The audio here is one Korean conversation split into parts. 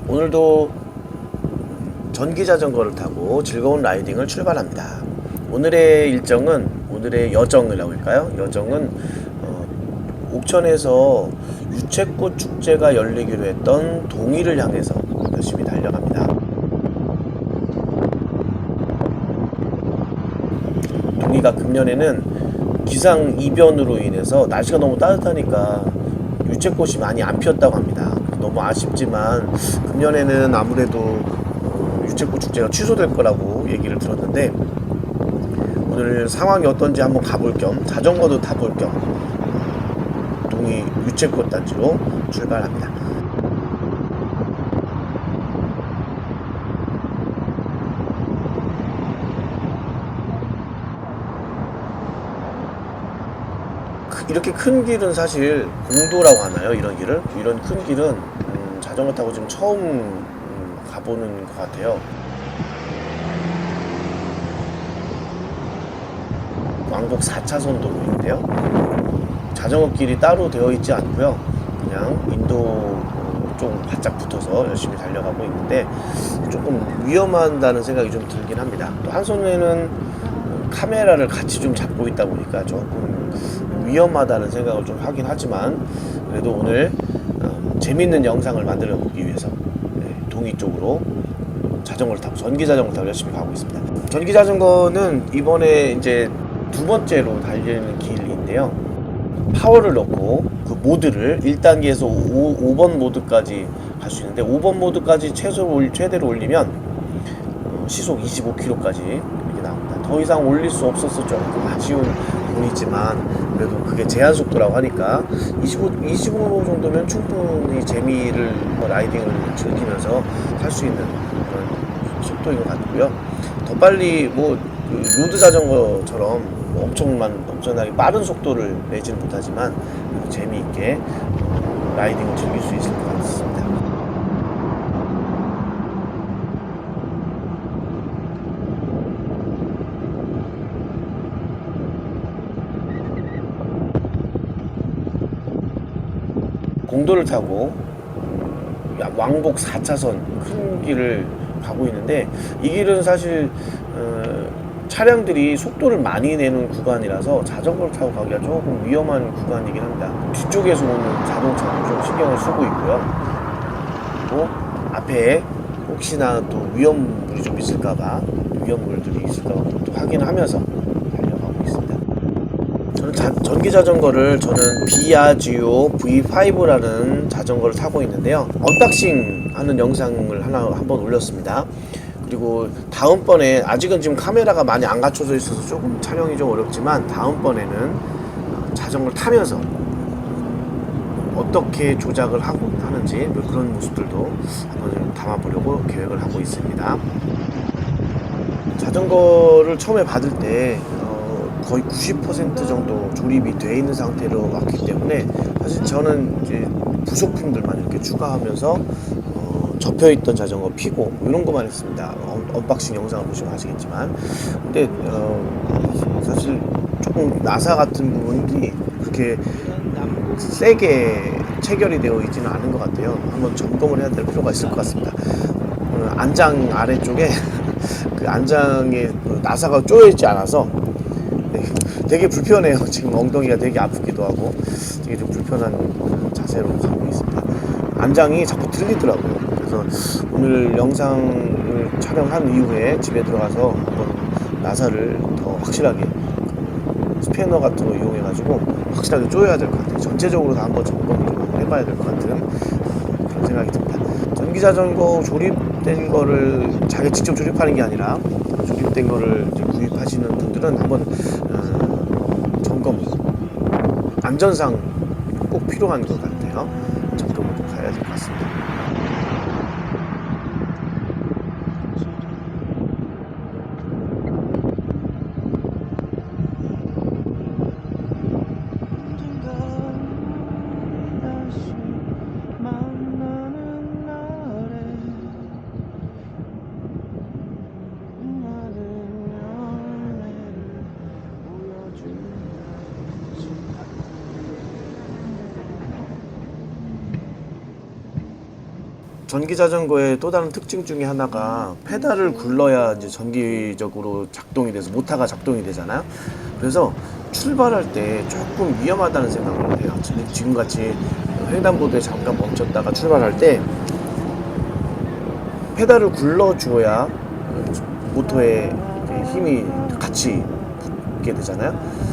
오늘도 전기 자전거를 타고 즐거운 라이딩을 출발합니다. 오늘의 일정은, 오늘의 여정이라고 할까요? 여정은 옥천에서 유채꽃 축제가 열리기로 했던 동이를 향해서 열심히 달려갑니다. 동이가 금년에는 기상 이변으로 인해서 날씨가 너무 따뜻하니까 유채꽃이 많이 안 피었다고 합니다. 너무 아쉽지만 금년에는 아무래도 유채꽃 축제가 취소될 거라고 얘기를 들었는데, 오늘 상황이 어떤지 한번 가볼 겸 자전거도 타볼 겸 동이 유채꽃 단지로 출발합니다. 이렇게 큰 길은 사실 공도라고 하나요? 이런 길을? 이런 큰 길은 자전거 타고 지금 처음 가보는 것 같아요. 왕복 4차선 도로인데요, 자전거 길이 따로 되어 있지 않고요, 그냥 인도 좀 바짝 붙어서 열심히 달려가고 있는데 조금 위험하다는 생각이 좀 들긴 합니다. 또 한 손에는 카메라를 같이 좀 잡고 있다 보니까 조금 위험하다는 생각을 좀 하긴 하지만, 그래도 오늘 재밌는 영상을 만들어 보기 위해서 동이 쪽으로 자전거를 타고, 전기 자전거를 타고 열심히 가고 있습니다. 전기 자전거는 이번에 이제 두 번째로 달리는 길인데요, 파워를 넣고 그 모드를 1단계에서 5번 모드까지 갈 수 있는데, 5번 모드까지 최대로 올리면 시속 25km까지 이렇게 나옵니다. 더 이상 올릴 수 없어서 조금 아쉬운 부분이지만, 그래도 그게 제한 속도라고 하니까 25 정도면 충분히 재미를, 라이딩을 즐기면서 할 수 있는 그런 속도인 것 같고요. 더 빨리 그 로드 자전거처럼 엄청나게 빠른 속도를 내지는 못하지만 그래도 재미있게 라이딩을 즐길 수 있을 것 같습니다. 공도를 타고 왕복 4차선 큰 길을 가고 있는데, 이 길은 사실 차량들이 속도를 많이 내는 구간이라서 자전거를 타고 가기가 조금 위험한 구간이긴 합니다. 뒤쪽에서 오는 자동차도 좀 신경을 쓰고 있고요. 그리고 앞에 혹시나 또 위험물이 좀 있을까봐, 위험물들이 있을까봐 또 확인하면서 달려가고 있습니다. 저는 전기 자전거를, 저는 비아지오 V5라는 자전거를 타고 있는데요, 언박싱 하는 영상을 한번 올렸습니다. 그리고 다음번에, 아직은 지금 카메라가 많이 안 갖춰져 있어서 조금 촬영이 좀 어렵지만, 다음번에는 자전거를 타면서 어떻게 조작을 하는지 그런 모습들도 한번 좀 담아보려고 계획을 하고 있습니다. 자전거를 처음에 받을 때 거의 90% 정도 조립이 되어 있는 상태로 왔기 때문에, 사실 저는 이제 부속품들만 이렇게 추가하면서 접혀있던 자전거 피고 이런 거만 했습니다. 언박싱 영상을 보시면 아시겠지만. 근데 사실 조금 나사 같은 부분이 그렇게 세게 체결이 되어 있지는 않은 것 같아요. 한번 점검을 해야 될 필요가 있을 것 같습니다. 안장 아래쪽에 그 안장에 나사가 쪼여 있지 않아서 되게 불편해요. 지금 엉덩이가 되게 아프기도 하고 되게 좀 불편한 자세로 가고 있습니다. 안장이 자꾸 들리더라고요. 그래서 오늘 영상을 촬영한 이후에 집에 들어가서 한번 나사를 더 확실하게, 스패너 같은 거 이용해 가지고 확실하게 조여야 될 것 같아요. 전체적으로 다 한번 점검을 좀 해봐야 될 것 같은 그런 생각이 듭니다. 전기 자전거 조립된 거를 자기 직접 조립하는 게 아니라, 조립된 거를 이제 구입하시는 분들은 한번 점검, 안전상 꼭 필요한 것 같아요. 점검을 꼭 가야 될 것 같습니다. 전기 자전거의 또 다른 특징 중에 하나가 페달을 굴러야 이제 전기적으로 작동이 돼서 모터가 작동이 되잖아요. 그래서 출발할 때 조금 위험하다는 생각을 해요. 지금같이 횡단보도에 잠깐 멈췄다가 출발할 때 페달을 굴러줘야 모터에 힘이 같이 붙게 되잖아요.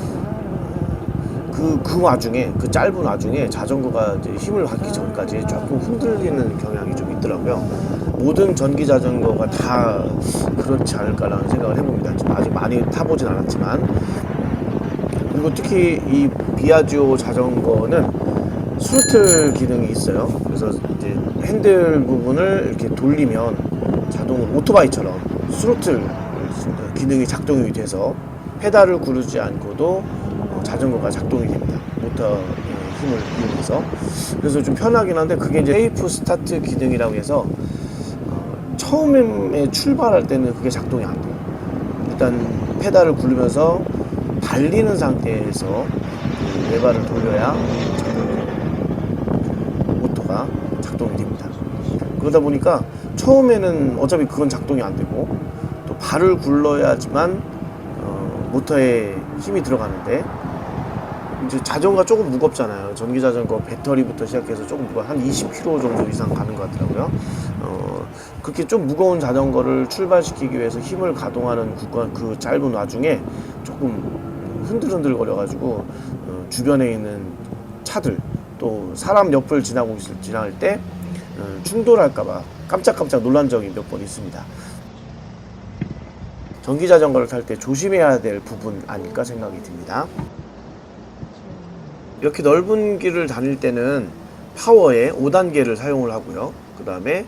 그 와중에, 그 짧은 와중에 자전거가 이제 힘을 받기 전까지 조금 흔들리는 경향이 좀 있더라고요. 모든 전기 자전거가 다 그렇지 않을까라는 생각을 해봅니다. 지금 아직 많이 타보진 않았지만. 그리고 특히 이 비아지오 자전거는 스로틀 기능이 있어요. 그래서 이제 핸들 부분을 이렇게 돌리면 자동으로 오토바이처럼 스로틀 기능이 작동이 돼서 페달을 구르지 않고도 자전거가 작동이 됩니다. 모터 힘을 이용해서. 그래서 좀 편하긴 한데 그게 이제 세이프 스타트 기능이라고 해서 처음에 출발할 때는 그게 작동이 안 돼요. 일단 페달을 굴리면서 달리는 상태에서 그 레버를 돌려야 모터가 작동이 됩니다. 그러다 보니까 처음에는 어차피 그건 작동이 안 되고 또 발을 굴러야지만 모터에 힘이 들어가는데 이제 자전거가 조금 무겁잖아요. 전기 자전거 배터리부터 시작해서 조금 무거워 한 20kg 정도 이상 가는 것 같더라고요. 그렇게 좀 무거운 자전거를 출발시키기 위해서 힘을 가동하는 그 짧은 와중에 조금 흔들흔들 거려가지고 주변에 있는 차들 또 사람 옆을 지나갈 때 충돌할까봐 깜짝깜짝 놀란 적이 몇 번 있습니다. 전기 자전거를 탈 때 조심해야 될 부분 아닐까 생각이 듭니다. 이렇게 넓은 길을 다닐 때는 파워의 5단계를 사용을 하고요. 그 다음에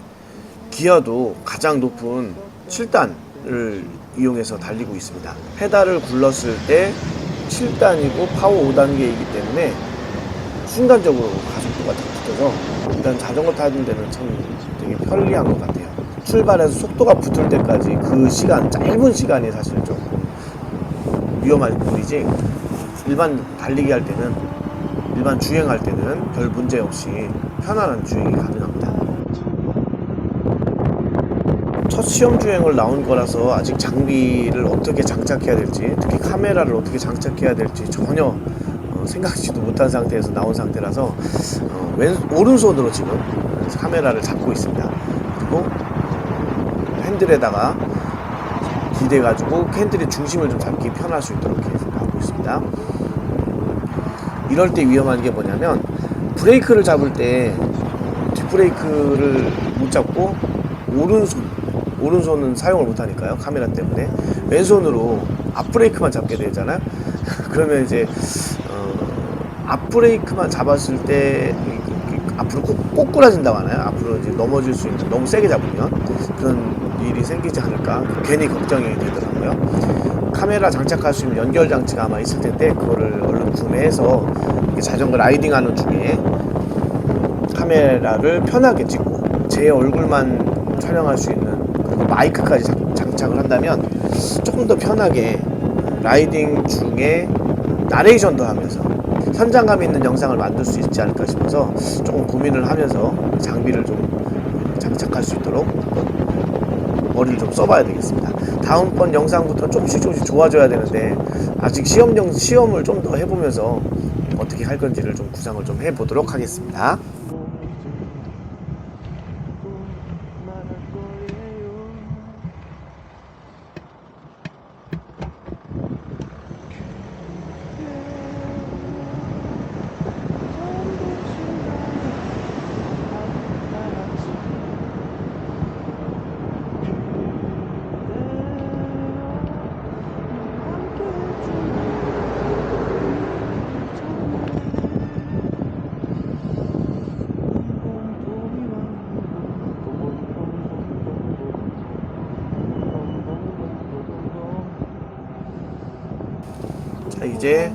기어도 가장 높은 7단을 이용해서 달리고 있습니다. 페달을 굴렀을 때 7단이고 파워 5단계이기 때문에 순간적으로 가속도가 딱 붙어서 일단 자전거 타는 데는 참 되게 편리한 것 같아요. 출발해서 속도가 붙을 때까지 그 시간, 짧은 시간이 사실 좀 위험할 뿐이지 일반 달리기 할 때는, 일반 주행할 때는 별 문제 없이 편안한 주행이 가능합니다. 첫 시험 주행을 나온 거라서 아직 장비를 어떻게 장착해야 될지, 특히 카메라를 어떻게 장착해야 될지 전혀 생각지도 못한 상태에서 나온 상태라서 오른손으로 지금 카메라를 잡고 있습니다. 그리고 핸들에다가 기대가지고 핸들의 중심을 좀 잡기 편할 수 있도록 이렇게 하고 있습니다. 이럴 때 위험한 게 뭐냐면 브레이크를 잡을 때 뒷브레이크를 못 잡고 오른손은 사용을 못 하니까요. 카메라 때문에 왼손으로 앞브레이크만 잡게 되잖아요. 그러면 이제 앞브레이크만 잡았을 때 앞으로 꼬꾸라진다고 하나요? 앞으로 이제 넘어질 수 있는, 너무 세게 잡으면 그런 일이 생기지 않을까 괜히 걱정이 되더라고요. 카메라 장착할 수 있는 연결 장치가 아마 있을 텐데 그거를 얼른 구매해서 자전거 라이딩하는 중에 카메라를 편하게 찍고 제 얼굴만 촬영할 수 있는, 그리고 마이크까지 장착을 한다면 조금 더 편하게 라이딩 중에 나레이션도 하면서 현장감 있는 영상을 만들 수 있지 않을까 싶어서 조금 고민을 하면서 장비를 좀 장착할 수 있도록 머리를 좀 써봐야 되겠습니다. 다음번 영상부터 조금씩 좋아져야 되는데 아직 시험을 좀 더 해보면서 어떻게 할 건지를 좀 구상을 좀 해보도록 하겠습니다. 자, 이제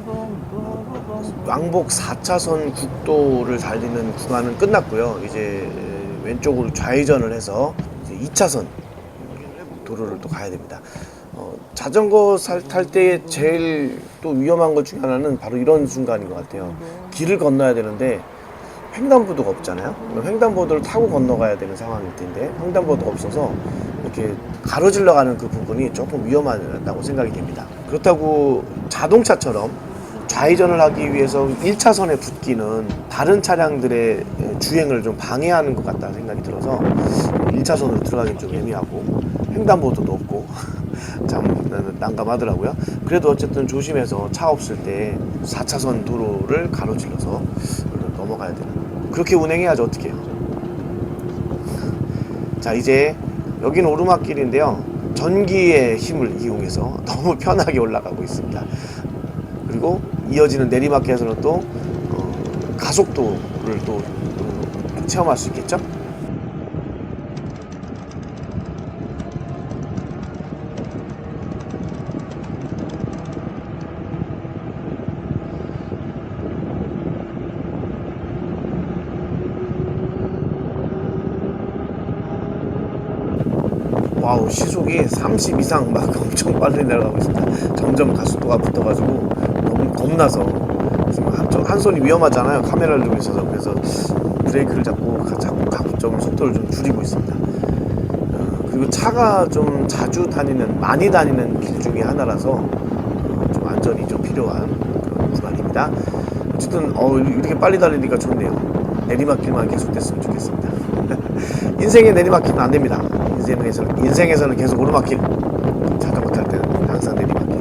왕복 4차선 국도를 달리는 구간은 끝났고요. 이제 왼쪽으로 좌회전을 해서 이제 2차선 도로를 또 가야 됩니다. 자전거 탈 때 제일 또 위험한 것 중에 하나는 바로 이런 순간인 것 같아요. 길을 건너야 되는데 횡단보도가 없잖아요. 횡단보도를 타고 건너가야 되는 상황일 텐데 횡단보도가 없어서 이렇게 가로질러 가는 그 부분이 조금 위험하다고 생각이 됩니다. 그렇다고 자동차처럼 좌회전을 하기 위해서 1차선에 붙기는 다른 차량들의 주행을 좀 방해하는 것 같다는 생각이 들어서 1차선으로 들어가긴 좀 애매하고 횡단보도도 없고 참 난감하더라고요. 그래도 어쨌든 조심해서 차 없을 때 4차선 도로를 가로질러서 넘어가야 돼요. 그렇게 운행해야지 어떻게 해요. 자, 이제 여기는 오르막길인데요. 전기의 힘을 이용해서 너무 편하게 올라가고 있습니다. 그리고 이어지는 내리막길에서는 또 가속도를 또 체험할 수 있겠죠. 와우, 시속이 30 이상 막 엄청 빨리 내려가고 있습니다. 점점 가속도가 붙어가지고 너무 겁나서 지금 한 손이 위험하잖아요. 카메라를 들고 있어서. 그래서 브레이크를 잡고 좀 속도를 좀 줄이고 있습니다. 그리고 차가 좀 자주 다니는, 많이 다니는 길 중에 하나라서 좀 안전이 좀 필요한 그런 구간입니다. 어쨌든 이렇게 빨리 달리니까 좋네요. 내리막길만 계속됐으면 좋겠습니다. 인생의 내리막길은 안 됩니다. 인생에서는 계속 오르막길. 자전거 탈 때는 항상 내리막길.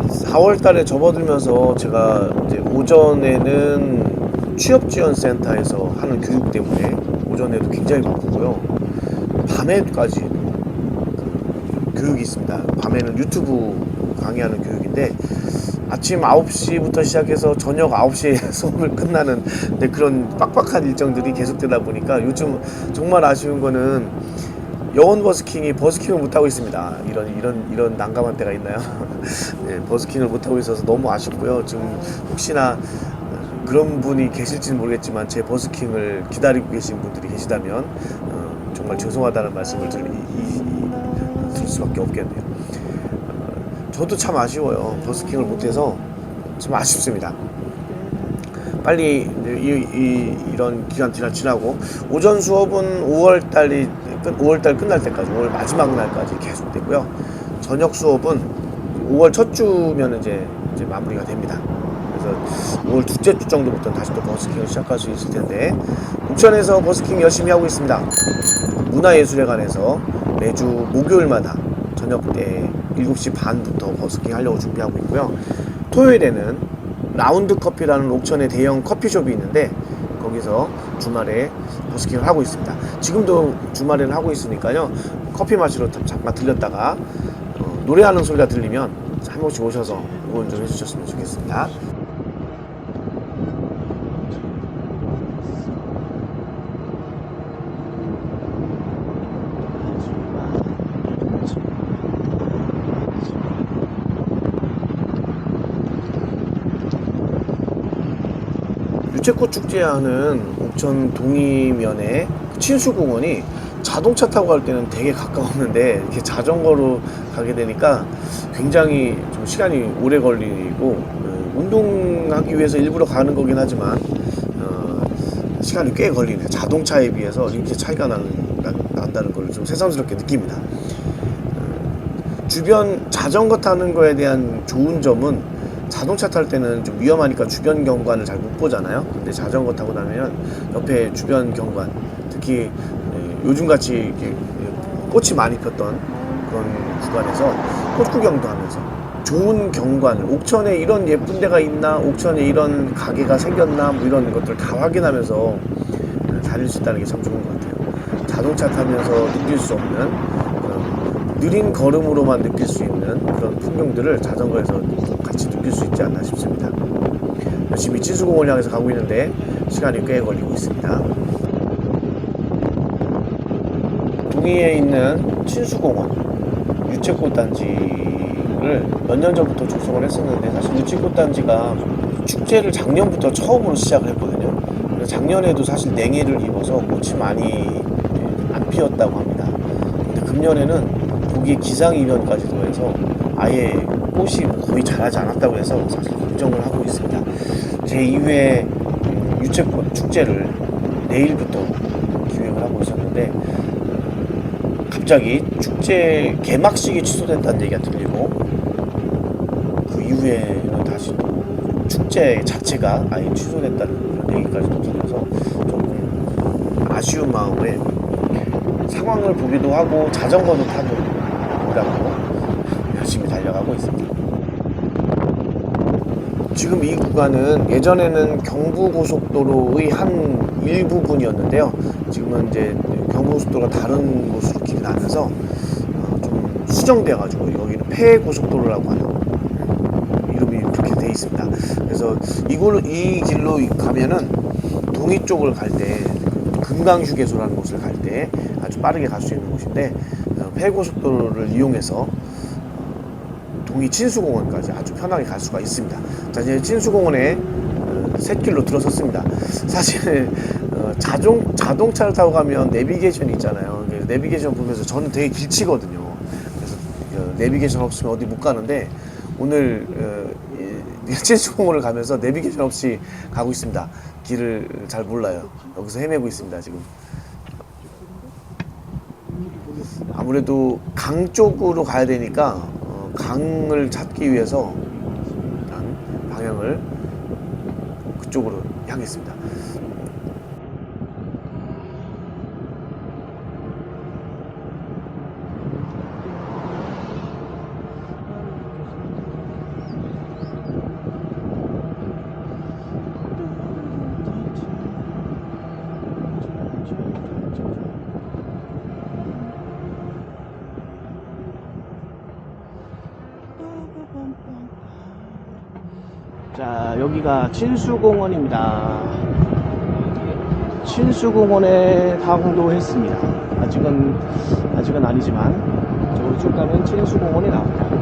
4월 달에 접어들면서 제가 이제 오전에는 취업지원센터에서 하는 교육 때문에 오전에도 굉장히 바쁘고요. 밤에까지 교육이 있습니다. 밤에는 유튜브 강의하는 교육인데 아침 9시부터 시작해서 저녁 9시에 수업을 끝나는 그런 빡빡한 일정들이 계속되다 보니까 요즘 정말 아쉬운 거는 여원 버스킹이 버스킹을 못하고 있습니다. 이런 난감한 때가 있나요? 네, 버스킹을 못하고 있어서 너무 아쉽고요. 지금 혹시나 그런 분이 계실지는 모르겠지만 제 버스킹을 기다리고 계신 분들이 계시다면 정말 죄송하다는 말씀을 드릴 수밖에 없겠네요. 저도 참 아쉬워요. 버스킹을 못해서 참 아쉽습니다. 빨리 이런 기간 지나고 오전 수업은 5월달 끝날 때까지 5월 마지막 날까지 계속되고요. 저녁 수업은 5월 첫 주면 이제 마무리가 됩니다. 그래서 5월 둘째 주 정도부터 다시 또 버스킹을 시작할 수 있을 텐데 옥천에서 버스킹 열심히 하고 있습니다. 문화예술회관에서 매주 목요일마다 저녁 때 7시 반부터 버스킹 하려고 준비하고 있고요. 토요일에는 라운드 커피라는 옥천의 대형 커피숍이 있는데 거기서 주말에 버스킹을 하고 있습니다. 지금도 주말에는 하고 있으니까요. 커피 마시러 잠깐 들렸다가 노래하는 소리가 들리면 한 번씩 오셔서 응원 좀 해주셨으면 좋겠습니다. 유채꽃 축제하는 옥천 동이면에 친수공원이 자동차 타고 갈 때는 되게 가까웠는데 이렇게 자전거로 가게 되니까 굉장히 좀 시간이 오래 걸리고 운동하기 위해서 일부러 가는 거긴 하지만 시간이 꽤 걸리네요. 자동차에 비해서 이렇게 차이가 난다는 걸 좀 새삼스럽게 느낍니다. 주변 자전거 타는 거에 대한 좋은 점은 자동차 탈 때는 좀 위험하니까 주변 경관을 잘 못 보잖아요. 근데 자전거 타고 나면 옆에 주변 경관, 특히 요즘같이 이렇게 꽃이 많이 폈던 그런 구간에서 꽃 구경도 하면서 좋은 경관을, 옥천에 이런 예쁜 데가 있나, 옥천에 이런 가게가 생겼나, 뭐 이런 것들 다 확인하면서 다닐 수 있다는 게 참 좋은 것 같아요. 자동차 타면서 느낄 수 없는 그런 느린 걸음으로만 느낄 수 있는 그런 풍경들을 자전거에서 같이 느낄 수 있지 않나 싶습니다. 열심히 친수공원을 향해서 가고 있는데 시간이 꽤 걸리고 있습니다. 동해에 있는 친수공원 유채꽃 단지를 몇 년 전부터 조성을 했었는데 사실 유채꽃 단지가 축제를 작년부터 처음으로 시작을 했거든요. 그래서 작년에도 사실 냉해를 입어서 꽃이 많이 안 피었다고 합니다. 근데 금년에는 거기에 기상이변까지 더해서 아예 꽃이 거의 자라지 않았다고 해서 사실 걱정을 하고 있습니다. 제2회 유채꽃 축제를 내일부터 기획을 하고 있었는데 갑자기 축제 개막식이 취소됐다는 얘기가 들리고 그 이후에는 다시 또 축제 자체가 아예 취소됐다는 그런 얘기까지도 들려서 조금 아쉬운 마음에 상황을 보기도 하고 자전거도 타고 오라고 열심히 달려가고 있습니다. 지금 이 구간은 예전에는 경부고속도로의 한 일부분이었는데요. 지금은 이제 경부고속도로가 다른 곳으로 길이 나면서 좀 수정돼가지고 여기는 폐고속도로라고 하는 이름이 그렇게 돼 있습니다. 그래서 이 길로 가면은 동이 쪽을 갈 때 금강휴게소라는 곳을 갈 때 아주 빠르게 갈 수 있는 곳인데 폐고속도로를 이용해서 동이 친수공원까지 아주 편하게 갈 수가 있습니다. 자, 이제 친수공원에 샛길로 들어섰습니다. 사실 자동차를 타고 가면 내비게이션이 있잖아요. 내비게이션 보면서 저는 되게 길치거든요. 그래서 내비게이션 없으면 어디 못 가는데 오늘 친수공원을 가면서 내비게이션 없이 가고 있습니다. 길을 잘 몰라요. 여기서 헤매고 있습니다. 지금 아무래도 강 쪽으로 가야 되니까 강을 찾기 위해서 방향을 그쪽으로 향했습니다. 자, 여기가 친수공원입니다. 친수공원에 당도했습니다. 아직은 아니지만 저로 쭉 가면 친수공원이 나옵니다.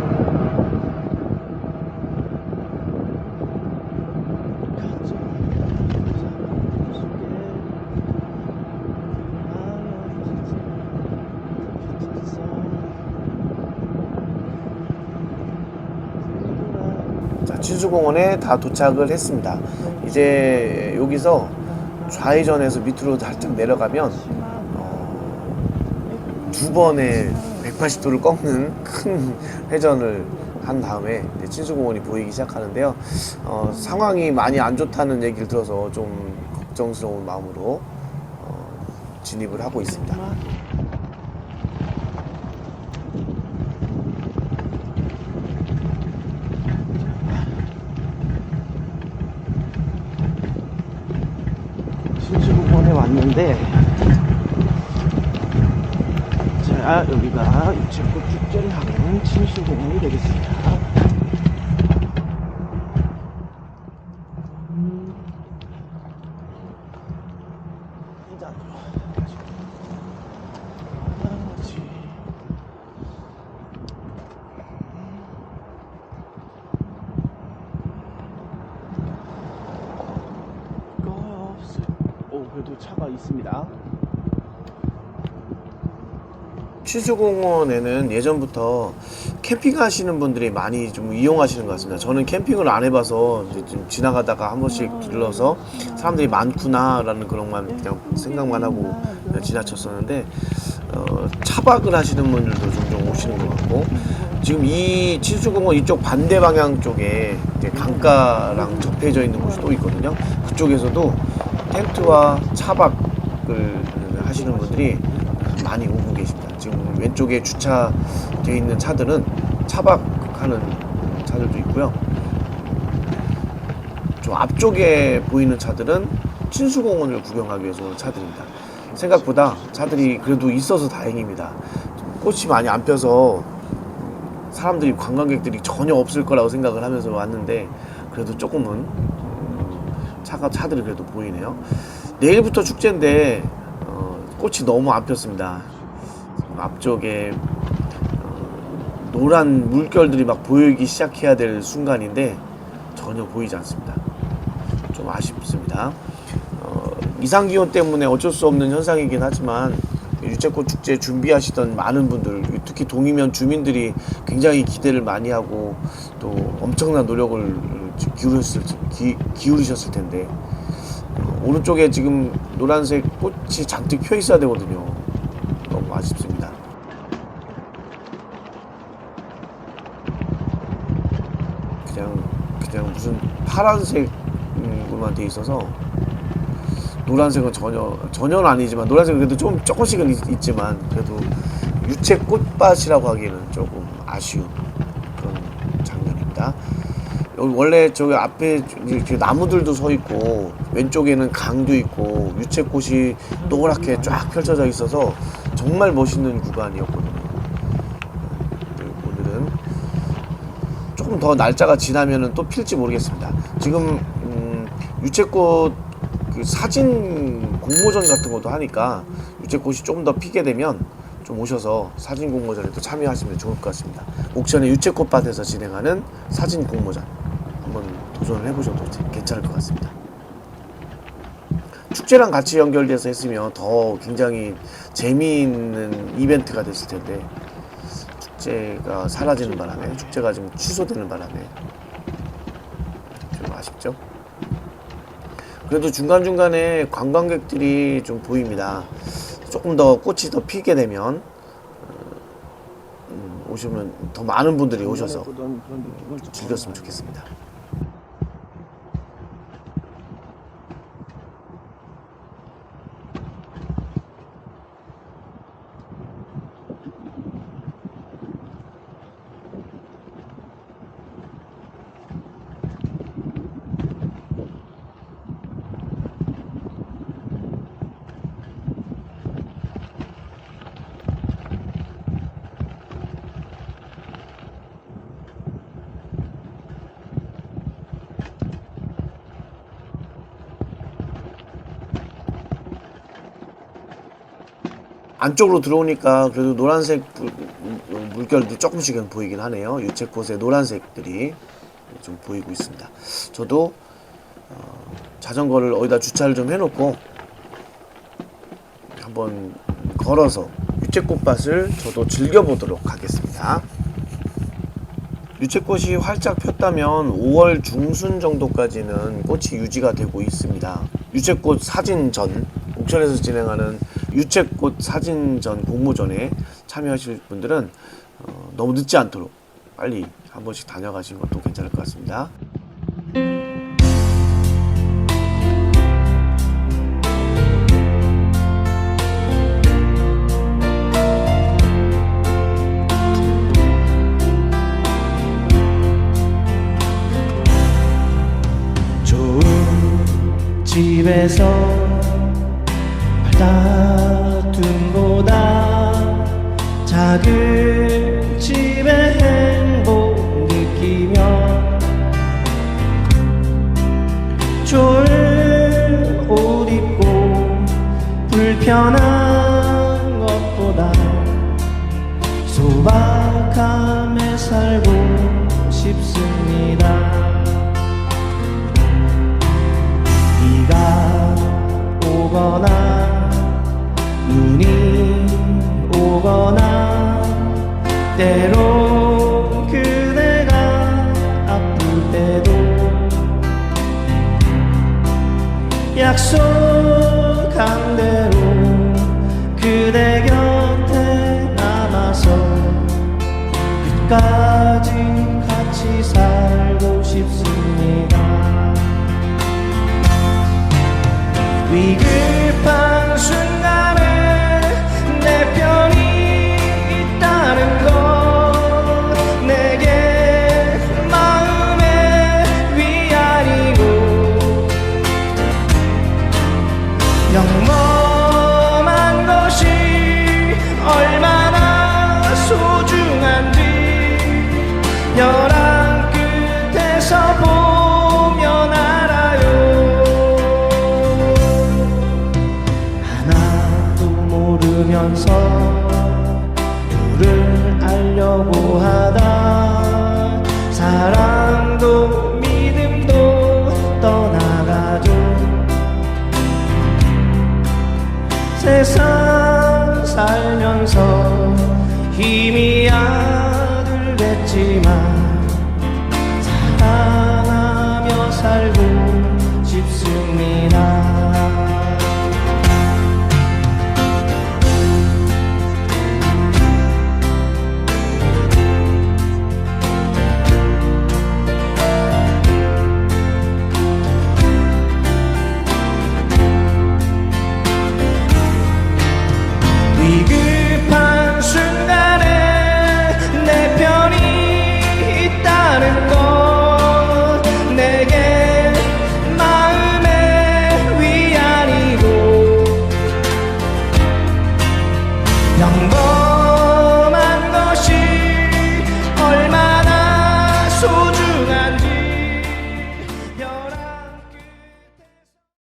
친수공원에 다 도착을 했습니다. 이제 여기서 좌회전해서 밑으로 살짝 내려가면 두 번의 180도를 꺾는 큰 회전을 한 다음에 친수공원이 보이기 시작하는데요. 상황이 많이 안 좋다는 얘기를 들어서 좀 걱정스러운 마음으로 진입을 하고 있습니다. 친수공원에 왔는데, 자, 여기가 유채꽃 축제를 하는 친수공원이 되겠습니다. 그래도 차가 있습니다. 친수공원에는 예전부터 캠핑 하시는 분들이 많이 좀 이용하시는 것 같습니다. 저는 캠핑을 안 해봐서 이제 좀 지나가다가 한 번씩 들러서 사람들이 많구나라는 그런만 그냥 생각만 하고 그냥 지나쳤었는데 차박을 하시는 분들도 종종 오시는 것 같고, 지금 이 친수공원 이쪽 반대 방향 쪽에 이제 강가랑 접해져 있는 곳이 또 있거든요. 그쪽에서도 텐트와 차박을 하시는 분들이 많이 오고 계십니다. 지금 왼쪽에 주차되어 있는 차들은 차박하는 차들도 있고요. 저 앞쪽에 보이는 차들은 친수공원을 구경하기 위해서 오는 차들입니다. 생각보다 차들이 그래도 있어서 다행입니다. 꽃이 많이 안 펴서 사람들이, 관광객들이 전혀 없을 거라고 생각을 하면서 왔는데 그래도 조금은 차들이 그래도 보이네요. 내일부터 축제인데 꽃이 너무 안 폈습니다. 앞쪽에 노란 물결들이 막 보이기 시작해야 될 순간인데 전혀 보이지 않습니다. 좀 아쉽습니다. 이상기온 때문에 어쩔 수 없는 현상이긴 하지만 유채꽃 축제 준비하시던 많은 분들, 특히 동이면 주민들이 굉장히 기대를 많이 하고 엄청난 노력을 기울이셨을 텐데 오른쪽에 지금 노란색 꽃이 잔뜩 펴 있어야 되거든요. 너무 아쉽습니다. 그냥 무슨 파란색으로만 돼 있어서 노란색은 전혀는 아니지만 노란색은 그래도 조금씩은 있지만 그래도 유채 꽃밭이라고 하기에는 조금 아쉬운 그런 장면입니다. 여기 원래 저기 앞에 이렇게 나무들도 서 있고 왼쪽에는 강도 있고 유채꽃이 노랗게 쫙 펼쳐져 있어서 정말 멋있는 구간이었거든요. 오늘은 조금 더 날짜가 지나면은 또 필지 모르겠습니다. 지금 유채꽃 그 사진 공모전 같은 것도 하니까 유채꽃이 조금 더 피게 되면 좀 오셔서 사진 공모전에도 참여하시면 좋을 것 같습니다. 옥천의 유채꽃밭에서 진행하는 사진 공모전 한번 도전을 해보셔도 괜찮을 것 같습니다. 축제랑 같이 연결돼서 했으면 더 굉장히 재미있는 이벤트가 됐을 텐데 축제가 사라지는 바람에 축제가 좀 취소되는 바람에 좀 아쉽죠. 그래도 중간중간에 관광객들이 좀 보입니다. 조금 더 꽃이 더 피게 되면 오시면 더 많은 분들이 오셔서 즐겼으면 좋겠습니다. 안쪽으로 들어오니까 그래도 노란색 물결도 조금씩은 보이긴 하네요. 유채꽃의 노란색들이 좀 보이고 있습니다. 저도 자전거를 어디다 주차를 좀 해놓고 한번 걸어서 유채꽃밭을 저도 즐겨보도록 하겠습니다. 유채꽃이 활짝 폈다면 5월 중순 정도까지는 꽃이 유지가 되고 있습니다. 유채꽃 사진전, 옥천에서 진행하는 유채꽃 사진전 공모전에 참여하실 분들은 너무 늦지 않도록 빨리 한 번씩 다녀가시는 것도 괜찮을 것 같습니다. 좋은 집에서 다툼보다 작은 집의 행복 느끼며 좋은 옷 입고 불편한 것보다 소박함에 살고 싶습니다. 비가 오거나 눈이 오거나 때론 그대가 아플 때도 약속한 대로 그대 곁에 남아서 끝까지 같이 살고 싶습니다. 위급한 순간에